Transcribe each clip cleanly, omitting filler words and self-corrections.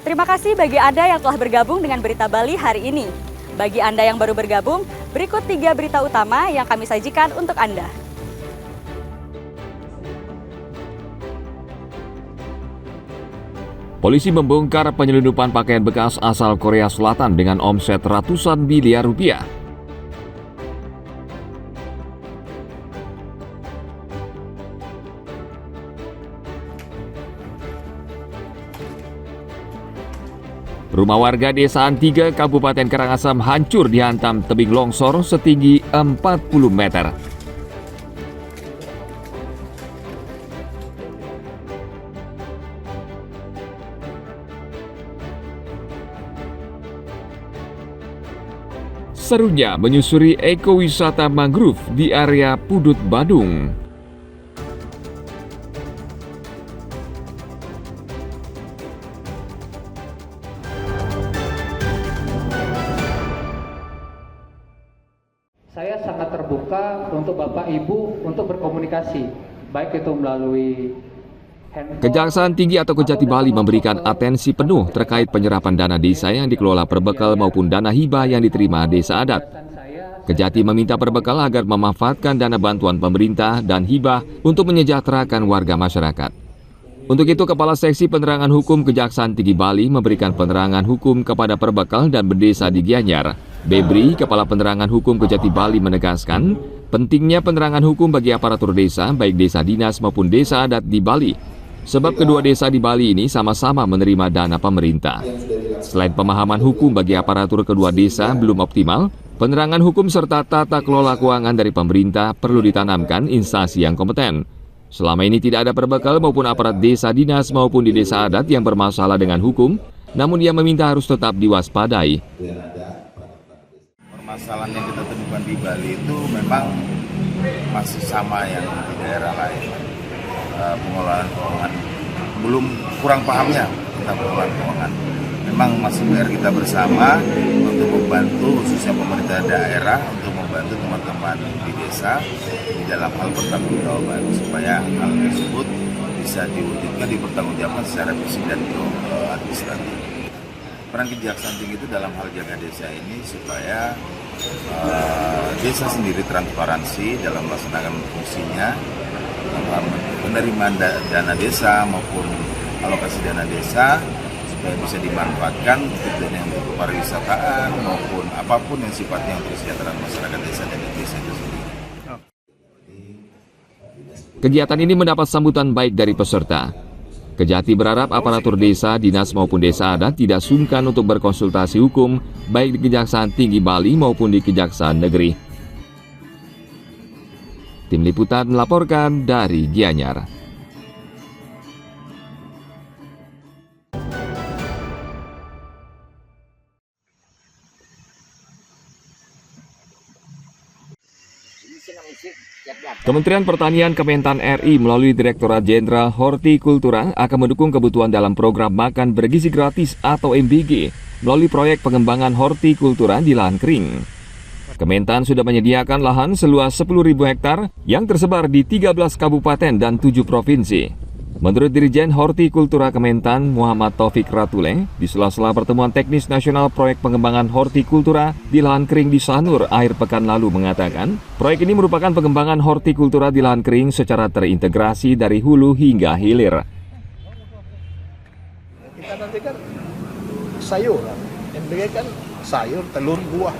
Terima kasih bagi Anda yang telah bergabung dengan Berita Bali hari ini. Bagi Anda yang baru bergabung, berikut 3 berita utama yang kami sajikan untuk Anda. Polisi membongkar penyelundupan pakaian bekas asal Korea Selatan dengan omset ratusan miliar rupiah. Rumah warga Desa Antiga, Kabupaten Karangasem hancur dihantam tebing longsor setinggi 40 meter. Serunya menyusuri ekowisata mangrove di area Pudut, Badung. Saya sangat terbuka untuk Bapak Ibu untuk berkomunikasi, baik itu melalui handphone. Kejaksaan Tinggi atau Kejati Bali memberikan atensi penuh terkait penyerapan dana desa yang dikelola Perbekal maupun dana hibah yang diterima desa adat. Kejati meminta Perbekal agar memanfaatkan dana bantuan pemerintah dan hibah untuk menyejahterakan warga masyarakat. Untuk itu, Kepala Seksi Penerangan Hukum Kejaksaan Tinggi Bali memberikan penerangan hukum kepada Perbekal dan berdesa di Gianyar. Bebri, Kepala Penerangan Hukum Kejati Bali menegaskan pentingnya penerangan hukum bagi aparatur desa, baik desa dinas maupun desa adat di Bali. Sebab kedua desa di Bali ini sama-sama menerima dana pemerintah. Selain pemahaman hukum bagi aparatur kedua desa belum optimal, penerangan hukum serta tata kelola keuangan dari pemerintah perlu ditanamkan instansi yang kompeten. Selama ini tidak ada Perbekal maupun aparat desa dinas maupun di desa adat yang bermasalah dengan hukum, namun ia meminta harus tetap diwaspadai. Permasalahan yang kita temukan di Bali itu memang masih sama yang di daerah lain. Pengelolaan keuangan belum kurang pahamnya tentang pengelolaan keuangan. Memang masih PR kita bersama untuk membantu khususnya pemerintah daerah untuk membantu teman-teman di desa di dalam hal pertanggungjawaban supaya hal tersebut bisa diwujudkan dipertanggungjawabkan secara fisik dan administratif. Peran Kejaksaan Tinggi itu dalam hal jaga desa ini supaya desa sendiri transparansi dalam melaksanakan fungsinya, penerimaan dana desa maupun alokasi dana desa supaya bisa dimanfaatkan untuk dana yang untuk pariwisataan maupun apapun yang sifatnya untuk kesejahteraan masyarakat desa dan desa itu sendiri. Kegiatan ini mendapat sambutan baik dari peserta. Kejati berharap aparatur desa, dinas maupun desa adat tidak sungkan untuk berkonsultasi hukum baik di Kejaksaan Tinggi Bali maupun di Kejaksaan Negeri. Tim Liputan melaporkan dari Gianyar. Kementerian Pertanian Kementan RI melalui Direktorat Jenderal Hortikultura akan mendukung kebutuhan dalam program makan bergizi gratis atau MBG melalui proyek pengembangan hortikultura di lahan kering. Kementan sudah menyediakan lahan seluas 10.000 hektar yang tersebar di 13 kabupaten dan 7 provinsi. Menurut Dirjen Hortikultura Kementan Muhammad Taufik Ratule, di sela-sela pertemuan teknis nasional proyek pengembangan hortikultura di lahan kering di Sanur akhir pekan lalu mengatakan, proyek ini merupakan pengembangan hortikultura di lahan kering secara terintegrasi dari hulu hingga hilir. Kita nanti kan sayur, MBG kan sayur, telur, buah,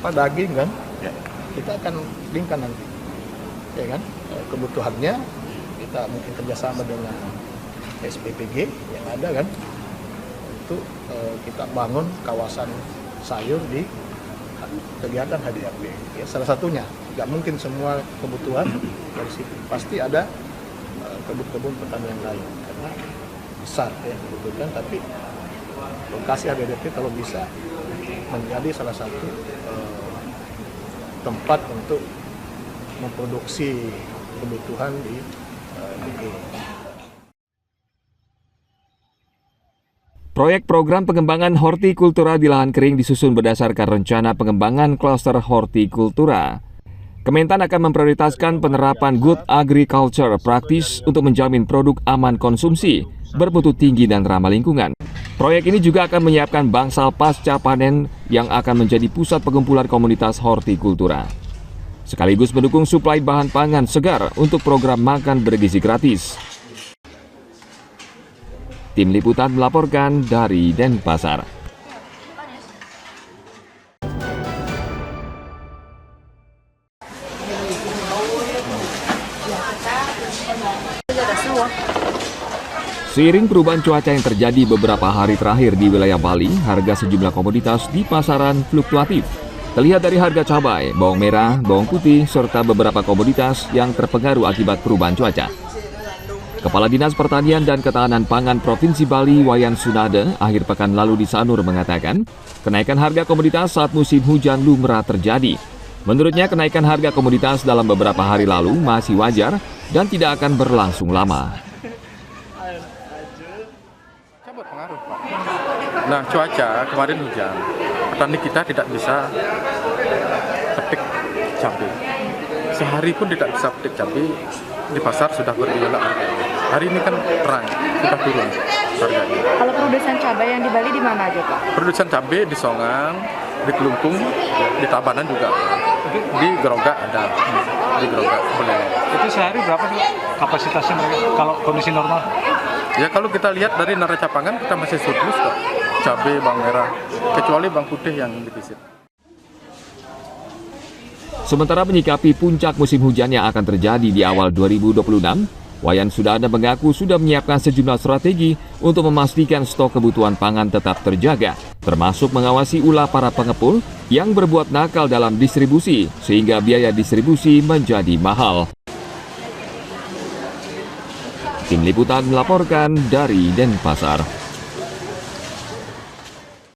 daging kan, kita akan linkkan nanti, ya kan, kebutuhannya. Kita mungkin kerjasama dengan SPPG yang ada kan, untuk kita bangun kawasan sayur di kegiatan HDRB. Ya, salah satunya, nggak mungkin semua kebutuhan dari situ. Pasti ada kebun-kebun pertanian lain karena besar ya kebutuhan. Tapi lokasi HDRB kalau bisa menjadi salah satu tempat untuk memproduksi kebutuhan di Proyek program pengembangan hortikultura di lahan kering disusun berdasarkan rencana pengembangan klaster hortikultura. Kementan akan memprioritaskan penerapan good agriculture practice untuk menjamin produk aman konsumsi, bermutu tinggi dan ramah lingkungan. Proyek ini juga akan menyiapkan bangsal pasca panen yang akan menjadi pusat pengumpulan komunitas hortikultura. Sekaligus mendukung suplai bahan pangan segar untuk program makan bergizi gratis. Tim Liputan melaporkan dari Denpasar. Seiring perubahan cuaca yang terjadi beberapa hari terakhir di wilayah Bali, harga sejumlah komoditas di pasaran fluktuatif. Terlihat dari harga cabai, bawang merah, bawang putih, serta beberapa komoditas yang terpengaruh akibat perubahan cuaca. Kepala Dinas Pertanian dan Ketahanan Pangan Provinsi Bali, Wayan Sunade, akhir pekan lalu di Sanur mengatakan, kenaikan harga komoditas saat musim hujan lumrah terjadi. Menurutnya, kenaikan harga komoditas dalam beberapa hari lalu masih wajar dan tidak akan berlangsung lama. Berpengaruh, Pak. Nah, cuaca kemarin hujan, petani kita tidak bisa petik cabai. Sehari pun tidak bisa petik cabai, di pasar sudah bergejolak harganya. Hari ini kan terang, sudah turun harganya. Kalau produsen cabai yang di Bali di mana aja, Pak? Produsen cabai di Songang, di Kelungkung, di Tabanan juga, di Gerogak ada, di Gerogak boleh. Itu sehari berapa sih kapasitasnya mereka kalau kondisi normal? Ya kalau kita lihat dari neraca pangan kita masih surplus kok, cabai, bawang merah, kecuali bawang putih yang defisit. Sementara menyikapi puncak musim hujan yang akan terjadi di awal 2026, Wayan Sunade mengaku sudah menyiapkan sejumlah strategi untuk memastikan stok kebutuhan pangan tetap terjaga, termasuk mengawasi ulah para pengepul yang berbuat nakal dalam distribusi, sehingga biaya distribusi menjadi mahal. Tim Liputan melaporkan dari Denpasar.